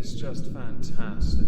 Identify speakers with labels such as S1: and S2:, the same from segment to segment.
S1: is just fantastic.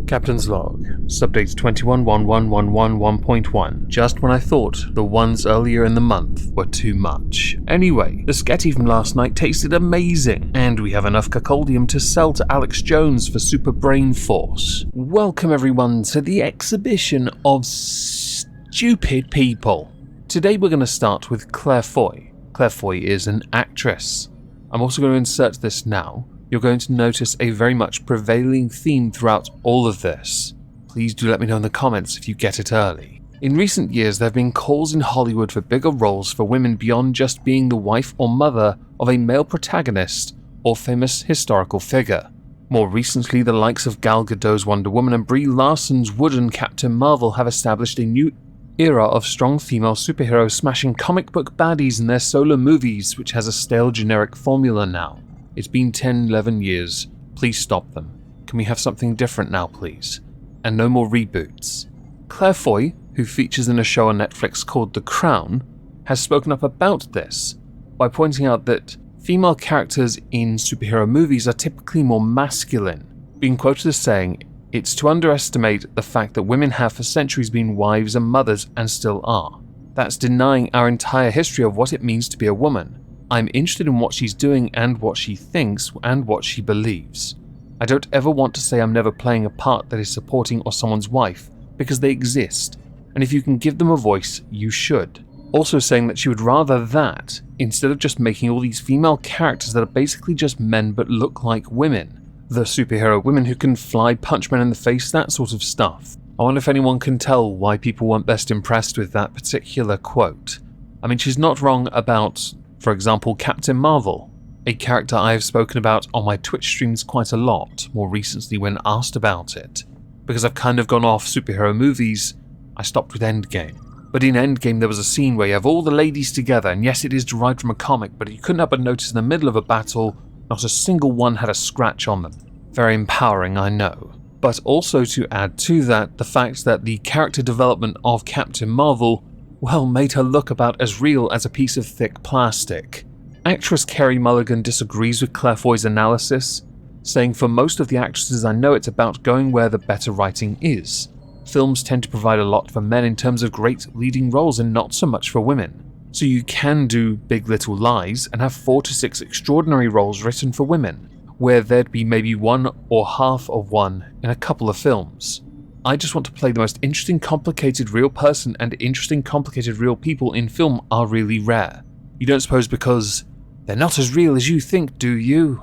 S1: Captain's log, subdate 211111.1. Just when I thought the ones earlier in the month were too much. Anyway, the sketty from last night tasted amazing, and we have enough cacodium to sell to Alexlbnz for super brain force. Welcome everyone to the exhibition of stupid people. Today we're going to start with Claire Foy. Claire Foy is an actress. I'm also going to insert this now. You're going to notice a very much prevailing theme throughout all of this. Please do let me know in the comments if you get it early. In recent years, there have been calls in Hollywood for bigger roles for women beyond just being the wife or mother of a male protagonist or famous historical figure. More recently, the likes of Gal Gadot's Wonder Woman and Brie Larson's wooden Captain Marvel have established a new era of strong female superheroes smashing comic book baddies in their solo movies, which has a stale generic formula now. It's been 10-11 years. Please stop them. Can we have something different now, please? And no more reboots. Claire Foy, who features in a show on Netflix called The Crown, has spoken up about this by pointing out that female characters in superhero movies are typically more masculine, being quoted as saying, "It's to underestimate the fact that women have for centuries been wives and mothers and still are. That's denying our entire history of what it means to be a woman. I'm interested in what she's doing and what she thinks and what she believes. I don't ever want to say I'm never playing a part that is supporting or someone's wife, because they exist, and if you can give them a voice, you should." Also saying that she would rather that, instead of just making all these female characters that are basically just men but look like women. The superhero women who can fly, punch men in the face, that sort of stuff. I wonder if anyone can tell why people weren't best impressed with that particular quote. I mean, she's not wrong about, for example, Captain Marvel, a character I have spoken about on my Twitch streams quite a lot, more recently when asked about it. Because I've kind of gone off superhero movies, I stopped with Endgame. But in Endgame there was a scene where you have all the ladies together, and yes, it is derived from a comic, but you couldn't help but notice in the middle of a battle, not a single one had a scratch on them. Very empowering, I know. But also to add to that, the fact that the character development of Captain Marvel, well, made her look about as real as a piece of thick plastic. Actress Carey Mulligan disagrees with Claire Foy's analysis, saying, "For most of the actresses I know, it's about going where the better writing is. Films tend to provide a lot for men in terms of great leading roles and not so much for women. So you can do Big Little Lies and have 4 to 6 extraordinary roles written for women, where there'd be maybe one or half of one in a couple of films. I just want to play the most interesting, complicated real person, and interesting, complicated real people in film are really rare. You don't suppose because they're not as real as you think, do you?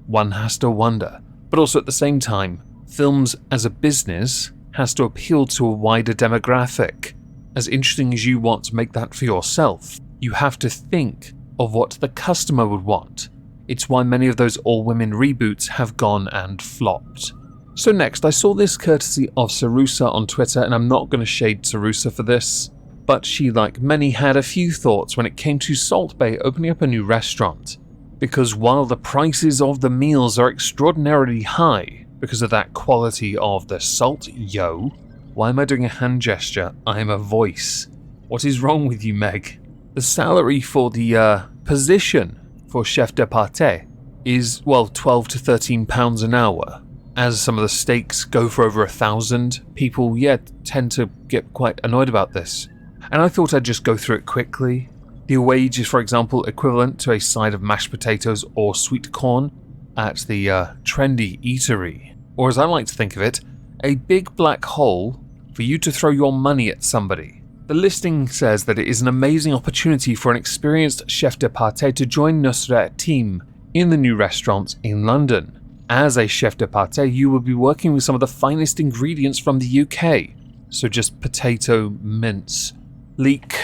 S1: One has to wonder. But also at the same time, films as a business has to appeal to a wider demographic. As interesting as you want to make that for yourself, you have to think of what the customer would want. It's why many of those all-women reboots have gone and flopped." So next, I saw this courtesy of Sarusa on Twitter, and I'm not going to shade Sarusa for this, but she, like many, had a few thoughts when it came to Salt Bae opening up a new restaurant. Because while the prices of the meals are extraordinarily high because of that quality of the salt, yo. Why am I doing a hand gesture? I'm a voice. What is wrong with you, Meg? The salary for the position for chef de partie is, well, £12 to £13 an hour. As some of the steaks go for over 1,000, people, tend to get quite annoyed about this. And I thought I'd just go through it quickly. The wage is, for example, equivalent to a side of mashed potatoes or sweet corn at the trendy eatery. Or as I like to think of it, a big black hole for you to throw your money at somebody. The listing says that it is an amazing opportunity for an experienced chef de partie to join Nusret's team in the new restaurant in London. As a chef de partie, you will be working with some of the finest ingredients from the UK. So just potato, mince, leek,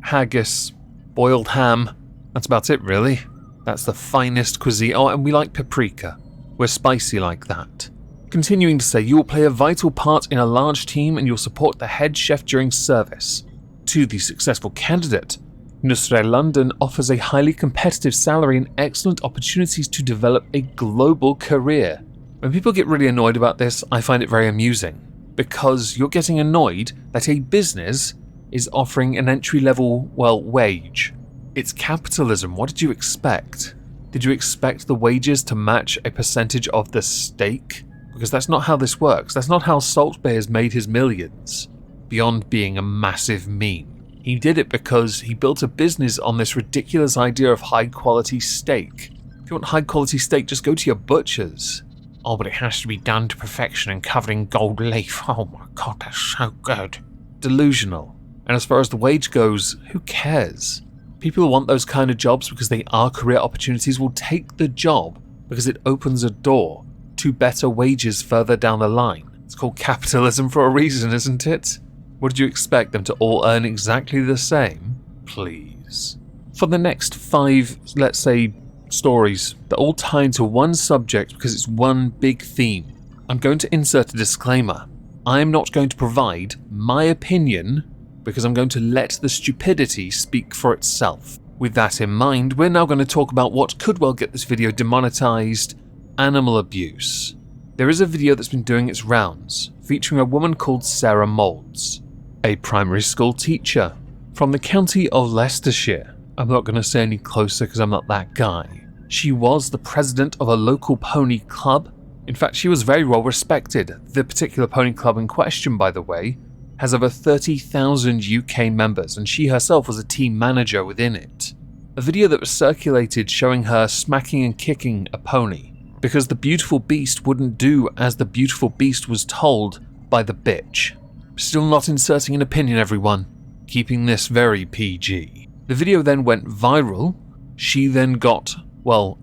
S1: haggis, boiled ham. That's about it, really. That's the finest cuisine. Oh, and we like paprika. We're spicy like that. Continuing to say, you will play a vital part in a large team and you'll support the head chef during service. To the successful candidate, Nusret London offers a highly competitive salary and excellent opportunities to develop a global career. When people get really annoyed about this, I find it very amusing, because you're getting annoyed that a business is offering an entry-level, wage. It's capitalism, what did you expect? Did you expect the wages to match a percentage of the stake? Because that's not how this works. That's not how Salt Bae has made his millions, beyond being a massive meme. He did it because he built a business on this ridiculous idea of high-quality steak. If you want high-quality steak, just go to your butchers. Oh, but it has to be done to perfection and covered in gold leaf. Oh my god, that's so good. Delusional. And as far as the wage goes, who cares? People who want those kind of jobs because they are career opportunities will take the job because it opens a door to better wages further down the line. It's called capitalism for a reason, isn't it? Would you expect them to all earn exactly the same? Please. For the next 5, let's say, stories that all tie into one subject because it's one big theme, I'm going to insert a disclaimer. I am not going to provide my opinion because I'm going to let the stupidity speak for itself. With that in mind, we're now going to talk about what could well get this video demonetized: animal abuse. There is a video that's been doing its rounds, featuring a woman called Sarah Moulds, a primary school teacher from the county of Leicestershire. I'm not going to say any closer because I'm not that guy. She was the president of a local pony club. In fact, she was very well respected. The particular pony club in question, by the way, has over 30,000 UK members, and she herself was a team manager within it. A video that was circulated showing her smacking and kicking a pony because the beautiful beast wouldn't do as the beautiful beast was told by the bitch. Still not inserting an opinion, everyone. Keeping this very PG. The video then went viral. She then got,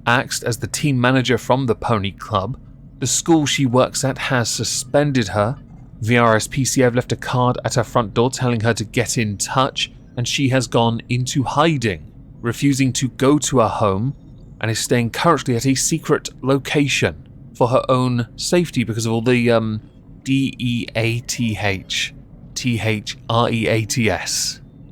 S1: axed as the team manager from the pony club. The school she works at has suspended her. The RSPCA have left a card at her front door telling her to get in touch, and she has gone into hiding, refusing to go to her home, and is staying currently at a secret location for her own safety because of all the DEATHTHREATS.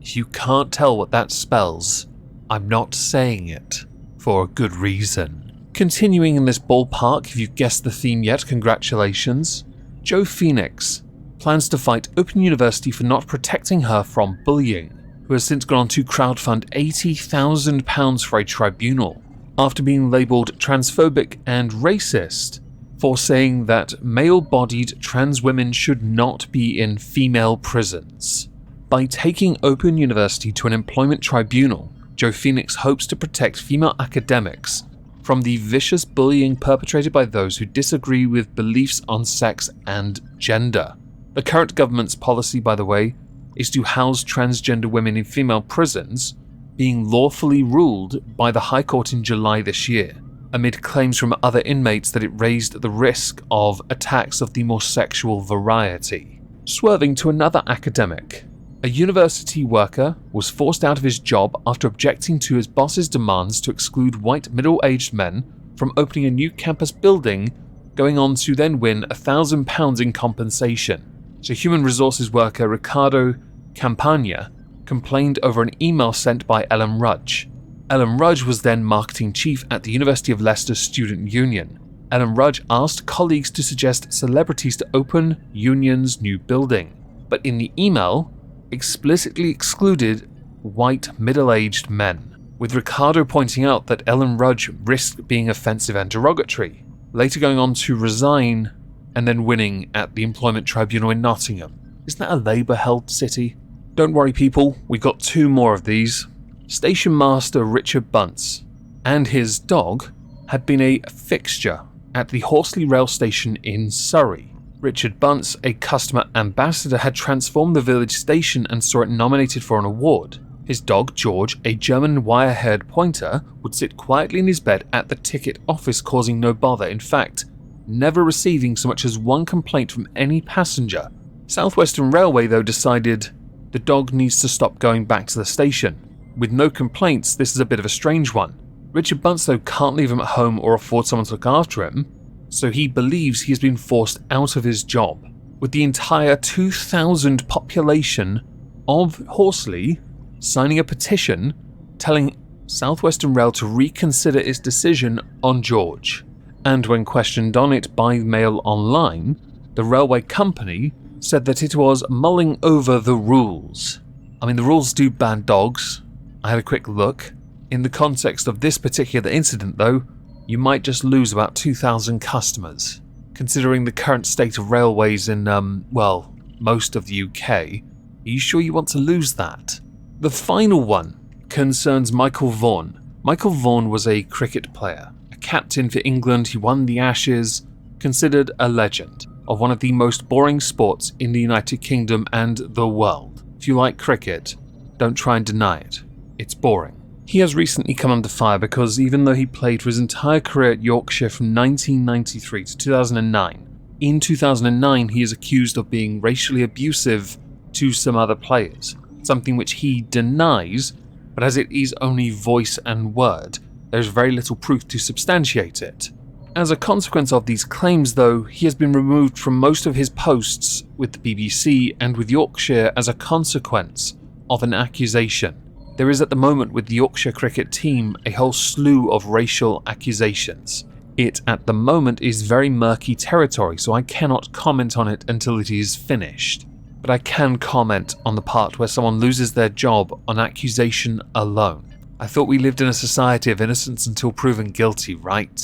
S1: If you can't tell what that spells, I'm not saying it for a good reason. Continuing in this ballpark, if you've guessed the theme yet, congratulations. Joe Phoenix plans to fight Open University for not protecting her from bullying, who has since gone on to crowdfund £80,000 for a tribunal after being labelled transphobic and racist for saying that male-bodied trans women should not be in female prisons. By taking Open University to an employment tribunal, Joe Phoenix hopes to protect female academics from the vicious bullying perpetrated by those who disagree with beliefs on sex and gender. The current government's policy, by the way, is to house transgender women in female prisons, being lawfully ruled by the High Court in July this year, amid claims from other inmates that it raised the risk of attacks of the more sexual variety. Swerving to another academic, a university worker was forced out of his job after objecting to his boss's demands to exclude white middle-aged men from opening a new campus building, going on to then win £1,000 in compensation. So human resources worker Ricardo Campagna complained over an email sent by Ellen Rudge. Ellen Rudge was then marketing chief at the University of Leicester Student Union. Ellen Rudge asked colleagues to suggest celebrities to open Union's new building, but in the email, explicitly excluded white middle-aged men, with Ricardo pointing out that Ellen Rudge risked being offensive and derogatory, later going on to resign and then winning at the employment tribunal in Nottingham. Isn't that a Labour-held city? Don't worry people, we've got 2 more of these. Station Master Richard Bunce and his dog had been a fixture at the Horsley Rail Station in Surrey. Richard Bunce, a customer ambassador, had transformed the village station and saw it nominated for an award. His dog, George, a German wire-haired pointer, would sit quietly in his bed at the ticket office causing no bother, in fact, never receiving so much as one complaint from any passenger. South Western Railway, though, decided the dog needs to stop going back to the station. With no complaints, this is a bit of a strange one. Richard Bunce, though, can't leave him at home or afford someone to look after him, so he believes he has been forced out of his job. With the entire 2,000 population of Horsley signing a petition telling South Western Rail to reconsider its decision on George. And when questioned on it by Mail Online, the railway company said that it was mulling over the rules. I mean, the rules do ban dogs. I had a quick look. In the context of this particular incident though, you might just lose about 2,000 customers. Considering the current state of railways in, well, most of the UK, are you sure you want to lose that? The final one concerns Michael Vaughan. Michael Vaughan was a cricket player, a captain for England. He won the Ashes, considered a legend of one of the most boring sports in the United Kingdom and the world. If you like cricket, don't try and deny it. It's boring. He has recently come under fire because even though he played for his entire career at Yorkshire from 1993 to 2009, in 2009 he is accused of being racially abusive to some other players, something which he denies, but as it is only voice and word, there's very little proof to substantiate it. As a consequence of these claims though, he has been removed from most of his posts with the BBC and with Yorkshire as a consequence of an accusation. There is at the moment with the Yorkshire cricket team a whole slew of racial accusations. It at the moment is very murky territory, so I cannot comment on it until it is finished. But I can comment on the part where someone loses their job on accusation alone. I thought we lived in a society of innocence until proven guilty, right?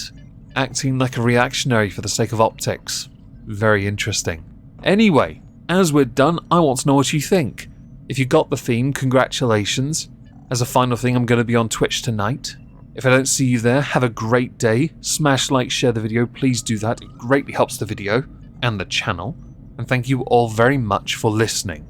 S1: Acting like a reactionary for the sake of optics. Very interesting. Anyway, as we're done, I want to know what you think. If you got the theme, congratulations. As a final thing, I'm going to be on Twitch tonight. If I don't see you there, have a great day. Smash like, share the video, please do that. It greatly helps the video and the channel. And thank you all very much for listening.